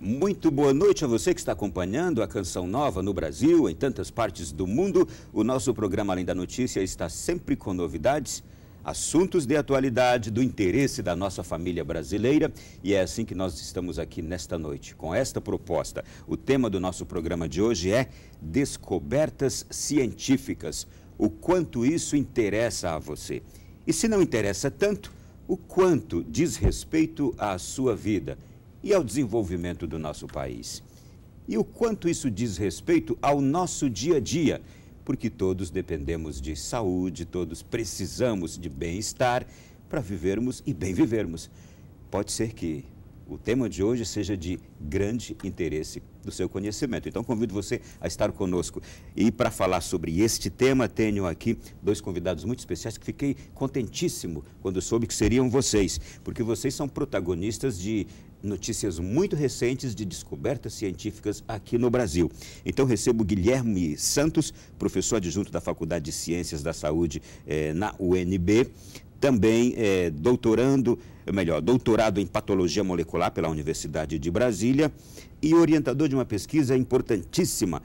Muito boa noite a você que está acompanhando a Canção Nova no Brasil, em tantas partes do mundo. O nosso programa Além da Notícia está sempre com novidades, assuntos de atualidade, do interesse da nossa família brasileira. E é assim que nós estamos aqui nesta noite, com esta proposta. O tema do nosso programa de hoje é Descobertas Científicas. O quanto isso interessa a você. E se não interessa tanto, o quanto diz respeito à sua vida e ao desenvolvimento do nosso país. E o quanto isso diz respeito ao nosso dia a dia, porque todos dependemos de saúde, todos precisamos de bem-estar para vivermos e bem vivermos. Pode ser que o tema de hoje seja de grande interesse do seu conhecimento. Então, convido você a estar conosco. E para falar sobre este tema, tenho aqui dois convidados muito especiais que fiquei contentíssimo quando soube que seriam vocês, porque vocês são protagonistas de notícias muito recentes de descobertas científicas aqui no Brasil. Então, recebo Guilherme Santos, professor adjunto da Faculdade de Ciências da Saúde na UNB, também doutorado em Patologia Molecular pela Universidade de Brasília e orientador de uma pesquisa importantíssima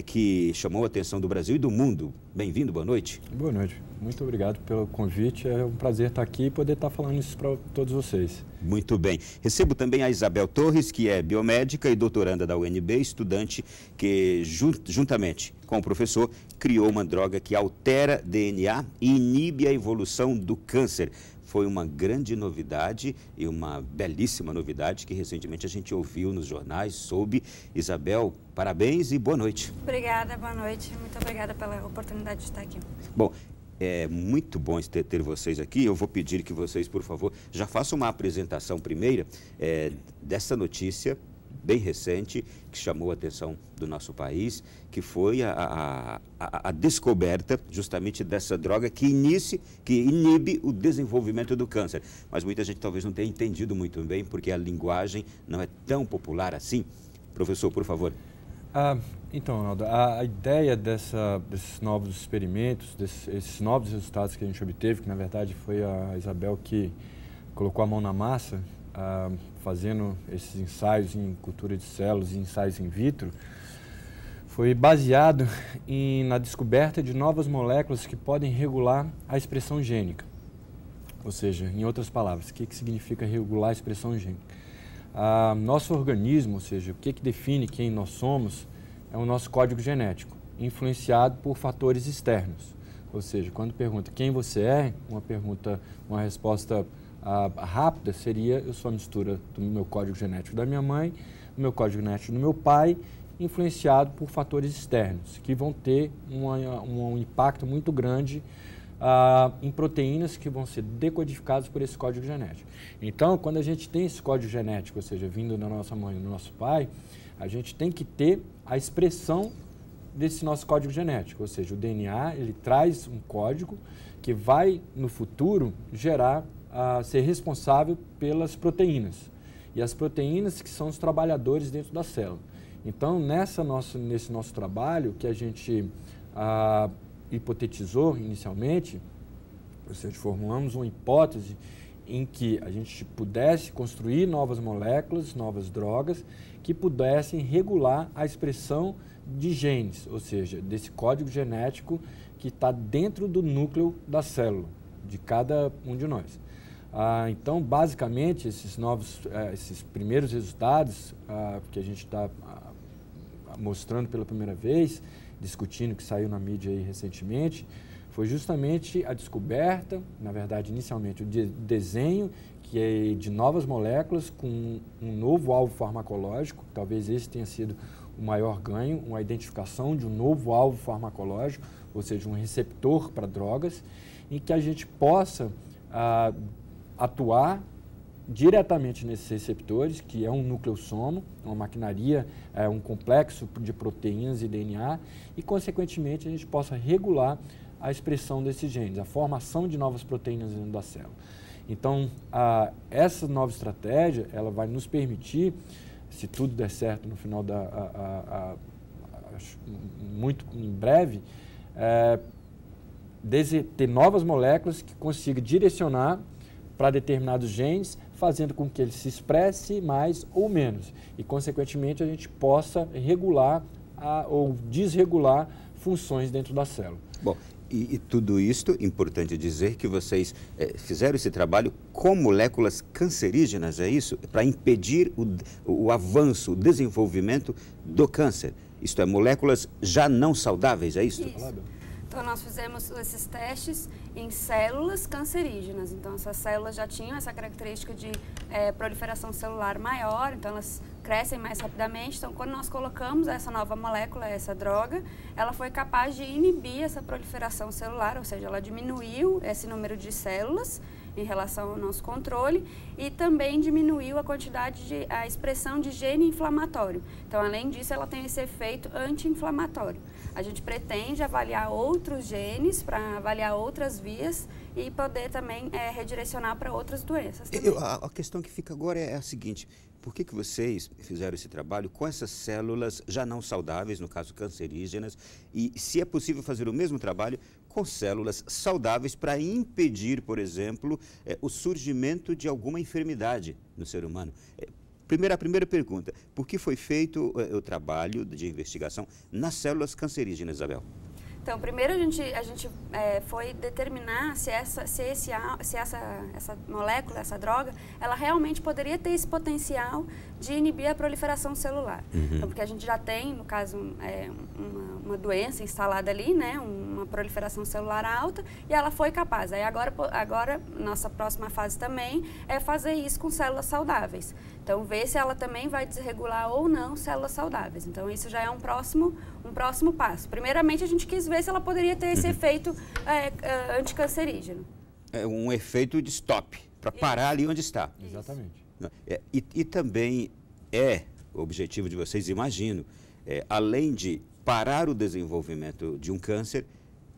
que chamou a atenção do Brasil e do mundo. Bem-vindo, boa noite. Boa noite, muito obrigado pelo convite, é um prazer estar aqui e poder estar falando isso para todos vocês. Muito bem. Recebo também a Isabel Torres, que é biomédica e doutoranda da UNB, estudante que, juntamente com o professor, criou uma droga que altera DNA e inibe a evolução do câncer. Foi uma grande novidade e uma belíssima novidade que recentemente a gente ouviu nos jornais, soube. Isabel, parabéns e boa noite. Obrigada, boa noite. Muito obrigada pela oportunidade de estar aqui. Bom, é muito bom ter vocês aqui. Eu vou pedir que vocês, por favor, já façam uma apresentação primeira dessa notícia bem recente, que chamou a atenção do nosso país, que foi a descoberta justamente dessa droga que inibe o desenvolvimento do câncer. Mas muita gente talvez não tenha entendido muito bem, porque a linguagem não é tão popular assim. Professor, por favor. Então, Ronaldo, a ideia desses novos experimentos, esses novos resultados que a gente obteve, que na verdade foi a Isabel que colocou a mão na massa, fazendo esses ensaios em cultura de células e ensaios in vitro, foi baseado na descoberta de novas moléculas que podem regular a expressão gênica. Ou seja, em outras palavras, o que significa regular a expressão gênica? Nosso organismo, ou seja, o que define quem nós somos, é o nosso código genético, influenciado por fatores externos. Ou seja, quando pergunta quem você é, uma resposta rápida seria: eu sou a mistura do meu código genético da minha mãe, do meu código genético do meu pai, influenciado por fatores externos, que vão ter um impacto muito grande em proteínas que vão ser decodificadas por esse código genético. Então, quando a gente tem esse código genético, ou seja, vindo da nossa mãe e do nosso pai, a gente tem que ter a expressão desse nosso código genético, ou seja, o DNA, ele traz um código que vai, no futuro, ser responsável pelas proteínas. E as proteínas que são os trabalhadores dentro da célula. Então, nesse nosso trabalho, que a gente hipotetizou inicialmente, ou seja, formulamos uma hipótese em que a gente pudesse construir novas moléculas, novas drogas, que pudessem regular a expressão de genes, ou seja, desse código genético que está dentro do núcleo da célula, de cada um de nós. Então, basicamente, esses primeiros resultados que a gente está mostrando pela primeira vez, discutindo, que saiu na mídia aí recentemente, foi justamente a descoberta, na verdade, inicialmente, o desenho de novas moléculas com um novo alvo farmacológico. Talvez esse tenha sido o maior ganho, uma identificação de um novo alvo farmacológico, ou seja, um receptor para drogas, em que a gente possa atuar diretamente nesses receptores, que é um nucleossomo, uma maquinaria, um complexo de proteínas e DNA, e, consequentemente, a gente possa regular a expressão desses genes, a formação de novas proteínas dentro da célula. Então, essa nova estratégia, ela vai nos permitir, se tudo der certo no final muito em breve, ter novas moléculas que consigam direcionar para determinados genes, fazendo com que ele se expresse mais ou menos e, consequentemente, a gente possa regular ou desregular funções dentro da célula. Bom, e tudo isto, importante dizer que vocês fizeram esse trabalho com moléculas cancerígenas, é isso? Para impedir o avanço, o desenvolvimento do câncer. Isto é, moléculas já não saudáveis, é isso? Isso. Então, nós fizemos esses testes em células cancerígenas. Então, essas células já tinham essa característica de proliferação celular maior, então elas crescem mais rapidamente. Então, quando nós colocamos essa nova molécula, essa droga, ela foi capaz de inibir essa proliferação celular, ou seja, ela diminuiu esse número de células em relação ao nosso controle e também diminuiu a quantidade a expressão de gene inflamatório. Então, além disso, ela tem esse efeito anti-inflamatório. A gente pretende avaliar outros genes para avaliar outras vias e poder também redirecionar para outras doenças também. A questão que fica agora é a seguinte: por que vocês fizeram esse trabalho com essas células já não saudáveis, no caso cancerígenas, e se é possível fazer o mesmo trabalho com células saudáveis para impedir, por exemplo, o surgimento de alguma enfermidade no ser humano? A primeira pergunta: por que foi feito o trabalho de investigação nas células cancerígenas, Isabel? Então, primeiro a gente foi determinar se essa molécula, essa droga, ela realmente poderia ter esse potencial de inibir a proliferação celular. Então, porque a gente já tem, no caso, uma doença instalada ali, né, uma proliferação celular alta, e ela foi capaz. Aí agora, nossa próxima fase também é fazer isso com células saudáveis. Então, ver se ela também vai desregular ou não células saudáveis. Então, isso já é um próximo passo. Primeiramente, a gente quis ver se ela poderia ter esse efeito anticancerígeno. É um efeito de stop, para parar ali onde está. Exatamente. E também o objetivo de vocês, imagino, além de parar o desenvolvimento de um câncer,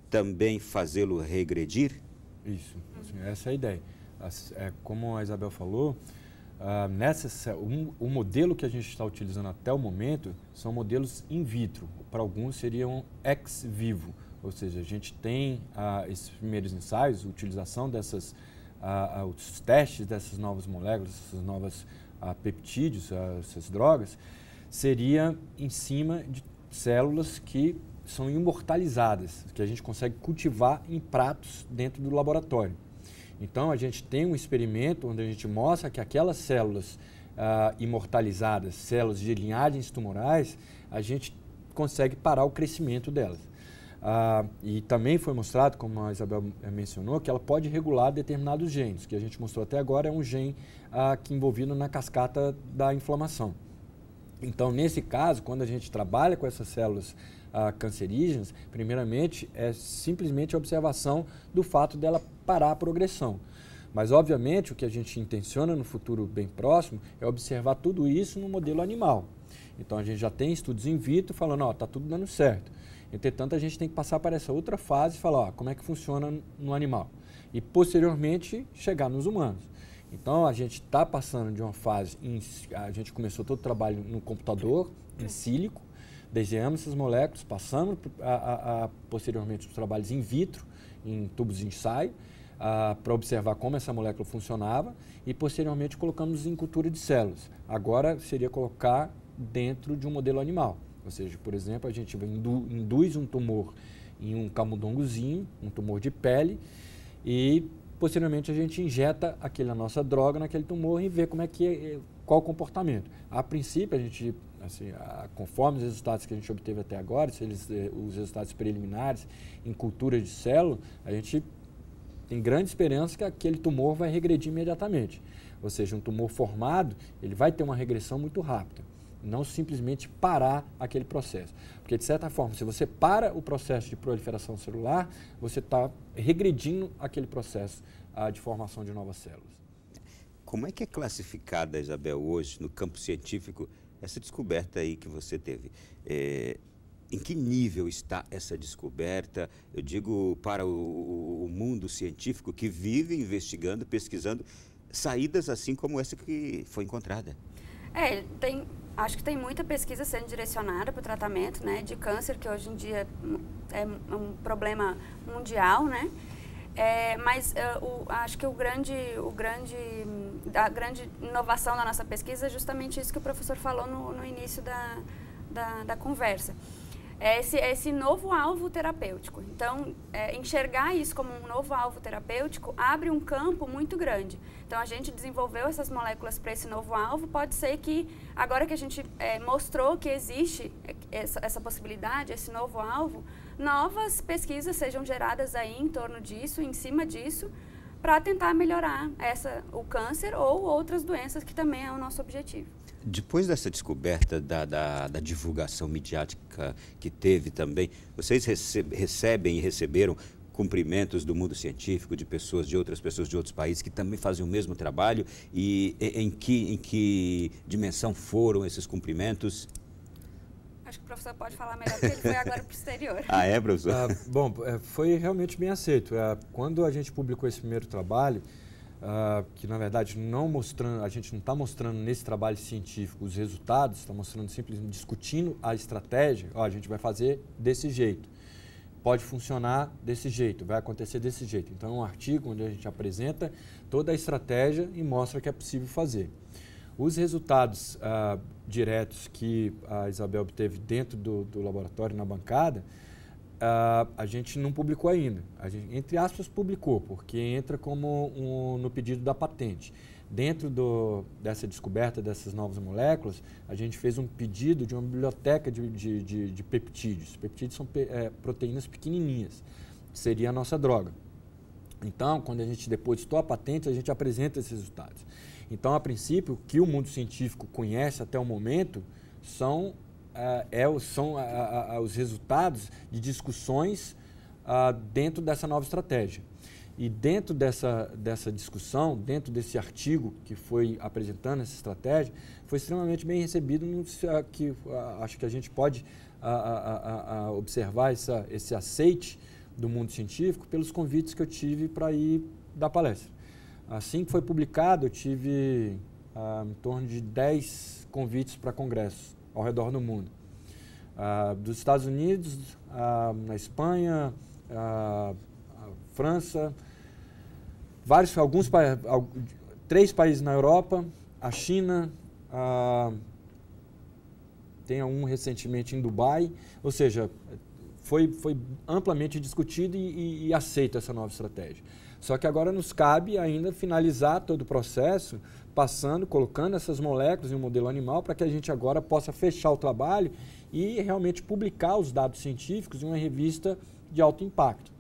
também fazê-lo regredir? Isso, assim, essa é a ideia. Como a Isabel falou, o modelo que a gente está utilizando até o momento são modelos in vitro. Para alguns seriam ex vivo, ou seja, a gente tem esses primeiros ensaios, a utilização os testes dessas novas moléculas, essas novas peptídeos, essas drogas, seria em cima de células que são imortalizadas, que a gente consegue cultivar em pratos dentro do laboratório. Então, a gente tem um experimento onde a gente mostra que aquelas células imortalizadas, células de linhagens tumorais, a gente consegue parar o crescimento delas. E também foi mostrado, como a Isabel mencionou, que ela pode regular determinados genes, que a gente mostrou até agora é um gene que é envolvido na cascata da inflamação. Então, nesse caso, quando a gente trabalha com essas células cancerígenas, primeiramente, é simplesmente a observação do fato dela parar a progressão. Mas, obviamente, o que a gente intenciona no futuro bem próximo é observar tudo isso no modelo animal. Então, a gente já tem estudos in vitro falando, está tudo dando certo. Entretanto, a gente tem que passar para essa outra fase e falar, como é que funciona no animal. E, posteriormente, chegar nos humanos. Então, a gente está passando de uma fase, a gente começou todo o trabalho no computador, em sílico, desenhamos essas moléculas, passamos posteriormente os trabalhos in vitro, em tubos de ensaio, para observar como essa molécula funcionava e, posteriormente, colocamos em cultura de células. Agora, seria colocar dentro de um modelo animal. Ou seja, por exemplo, a gente induz um tumor em um camundongozinho, um tumor de pele, e posteriormente a gente injeta a nossa droga naquele tumor e vê qual o comportamento. A princípio, a gente, assim, conforme os resultados que a gente obteve até agora, os resultados preliminares em cultura de célula, a gente tem grande esperança que aquele tumor vai regredir imediatamente. Ou seja, um tumor formado, ele vai ter uma regressão muito rápida. Não simplesmente parar aquele processo. Porque, de certa forma, se você para o processo de proliferação celular, você está regredindo aquele processo de formação de novas células. Como é que é classificada, Isabel, hoje, no campo científico, essa descoberta aí que você teve? Em que nível está essa descoberta? Eu digo para o mundo científico que vive investigando, pesquisando saídas assim como essa que foi encontrada. Acho que tem muita pesquisa sendo direcionada para o tratamento, né, de câncer, que hoje em dia é um problema mundial, né? Mas acho que a grande inovação da nossa pesquisa é justamente isso que o professor falou no início da conversa. Esse novo alvo terapêutico. Então, enxergar isso como um novo alvo terapêutico abre um campo muito grande. Então, a gente desenvolveu essas moléculas para esse novo alvo. Pode ser que, agora que a gente mostrou que existe essa possibilidade, esse novo alvo, novas pesquisas sejam geradas aí em torno disso, em cima disso, para tentar melhorar o câncer ou outras doenças, que também é o nosso objetivo. Depois dessa descoberta da divulgação midiática que teve também, vocês recebem e receberam cumprimentos do mundo científico, de outras pessoas de outros países que também fazem o mesmo trabalho? E em que dimensão foram esses cumprimentos? Acho que o professor pode falar melhor, porque ele foi agora para o exterior. Ah, é, professor? Bom, foi realmente bem aceito. Quando a gente publicou esse primeiro trabalho, que na verdade a gente não está mostrando nesse trabalho científico os resultados, está mostrando simplesmente discutindo a estratégia. A gente vai fazer desse jeito, pode funcionar desse jeito, vai acontecer desse jeito. Então é um artigo onde a gente apresenta toda a estratégia e mostra que é possível fazer. Os resultados diretos que a Isabel obteve dentro do laboratório, na bancada, a gente não publicou ainda. A gente, entre aspas, publicou, porque entra como no pedido da patente. Dentro dessa descoberta dessas novas moléculas, a gente fez um pedido de uma biblioteca de peptídeos. Peptídeos são proteínas pequenininhas, que seria a nossa droga. Então, quando a gente depositou a patente, a gente apresenta esses resultados. Então, a princípio, o que o mundo científico conhece até o momento são os resultados de discussões dentro dessa nova estratégia. E dentro dessa discussão, dentro desse artigo que foi apresentando essa estratégia, foi extremamente bem recebido, acho que a gente pode observar esse aceite do mundo científico pelos convites que eu tive para ir dar palestra. Assim que foi publicado, eu tive em torno de 10 convites para congressos ao redor do mundo. Dos Estados Unidos, na Espanha, França, três países na Europa, a China, tem um recentemente em Dubai, ou seja, foi amplamente discutido e aceito essa nova estratégia. Só que agora nos cabe ainda finalizar todo o processo, colocando essas moléculas em um modelo animal para que a gente agora possa fechar o trabalho e realmente publicar os dados científicos em uma revista de alto impacto.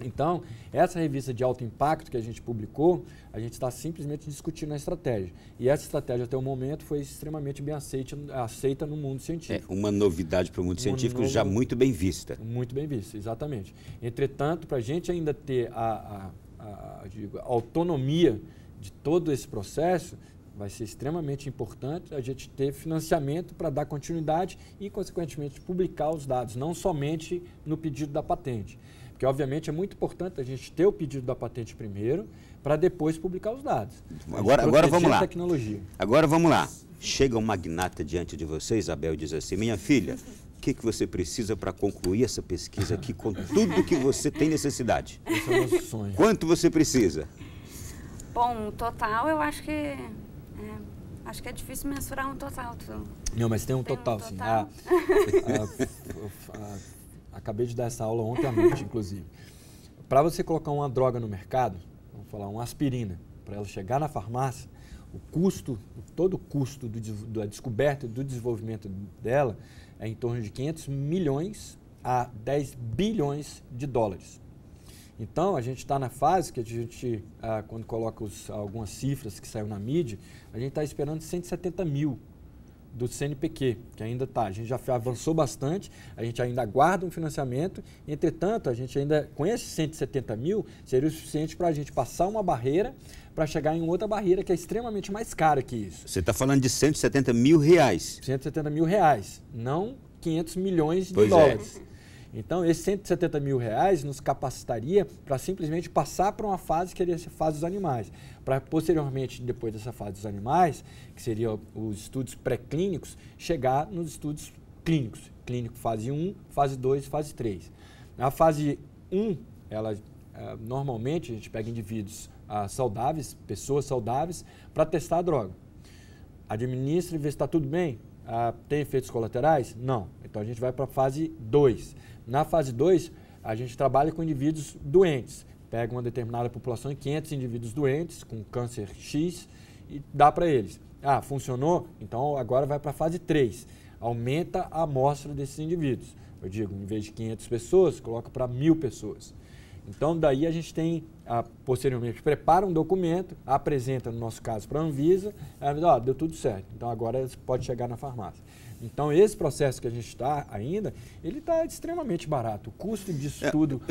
Então, essa revista de alto impacto que a gente publicou, a gente está simplesmente discutindo a estratégia. E essa estratégia, até o momento, foi extremamente bem aceita no mundo científico. Uma novidade para o mundo científico já muito bem vista. Muito bem vista, exatamente. Entretanto, para a gente ainda ter a autonomia de todo esse processo, vai ser extremamente importante a gente ter financiamento para dar continuidade e, consequentemente, publicar os dados, não somente no pedido da patente. Porque, obviamente, é muito importante a gente ter o pedido da patente primeiro, para depois publicar os dados. Agora vamos lá. Tecnologia. Agora vamos lá. Chega um magnata diante de você, Isabel, e diz assim: minha filha, o que você precisa para concluir essa pesquisa aqui com tudo que você tem necessidade? Esse é o nosso sonho. Quanto você precisa? Bom, total eu acho que é difícil mensurar um total. Não, mas tem um total, sim. Acabei de dar essa aula ontem à noite, inclusive. Para você colocar uma droga no mercado, vamos falar, uma aspirina, para ela chegar na farmácia, todo o custo da descoberta e do desenvolvimento dela é em torno de 500 milhões a 10 bilhões de dólares. Então, a gente está na fase que a gente, quando coloca algumas cifras que saíram na mídia, a gente está esperando 170 mil do CNPq, que ainda está. A gente já avançou bastante, a gente ainda aguarda um financiamento, entretanto, a gente ainda, com esses 170 mil, seria o suficiente para a gente passar uma barreira para chegar em outra barreira que é extremamente mais cara que isso. Você está falando de 170 mil reais. 170 mil reais, não 500 milhões de dólares. Então, esses 170 mil reais nos capacitaria para simplesmente passar para uma fase que seria a fase dos animais. Para posteriormente, depois dessa fase dos animais, que seriam os estudos pré-clínicos, chegar nos estudos clínicos. Clínico fase 1, fase 2 e fase 3. Na fase 1, normalmente a gente pega indivíduos saudáveis, pessoas saudáveis, para testar a droga. Administra e vê se está tudo bem. Tem efeitos colaterais? Não. Então a gente vai para a fase 2. Na fase 2, a gente trabalha com indivíduos doentes. Pega uma determinada população de 500 indivíduos doentes, com câncer X, e dá para eles. Funcionou? Então agora vai para a fase 3. Aumenta a amostra desses indivíduos. Eu digo, em vez de 500 pessoas, coloca para 1.000 pessoas. Então, daí a gente tem, posteriormente, prepara um documento, apresenta, no nosso caso, para a Anvisa, deu tudo certo, então agora pode chegar na farmácia. Então, esse processo que a gente está ainda, ele está extremamente barato. O custo disso tudo,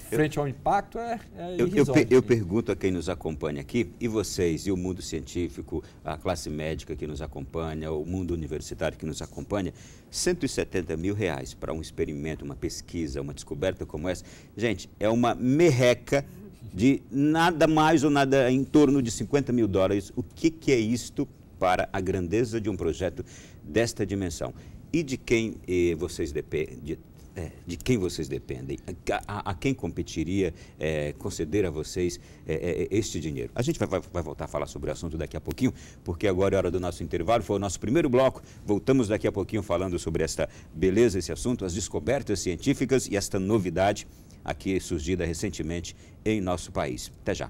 frente ao impacto, é irrisório. Eu pergunto a quem nos acompanha aqui, e vocês, e o mundo científico, a classe médica que nos acompanha, o mundo universitário que nos acompanha, R$170 mil para um experimento, uma pesquisa, uma descoberta como essa, gente, é uma merreca de nada mais ou nada em torno de $50 mil. O que é isto para a grandeza de um projeto desta dimensão? E de quem vocês dependem? De quem vocês dependem? A quem competiria conceder a vocês este dinheiro? A gente vai voltar a falar sobre o assunto daqui a pouquinho, porque agora é hora do nosso intervalo, foi o nosso primeiro bloco. Voltamos daqui a pouquinho falando sobre esta beleza, esse assunto, as descobertas científicas e esta novidade aqui surgida recentemente em nosso país. Até já.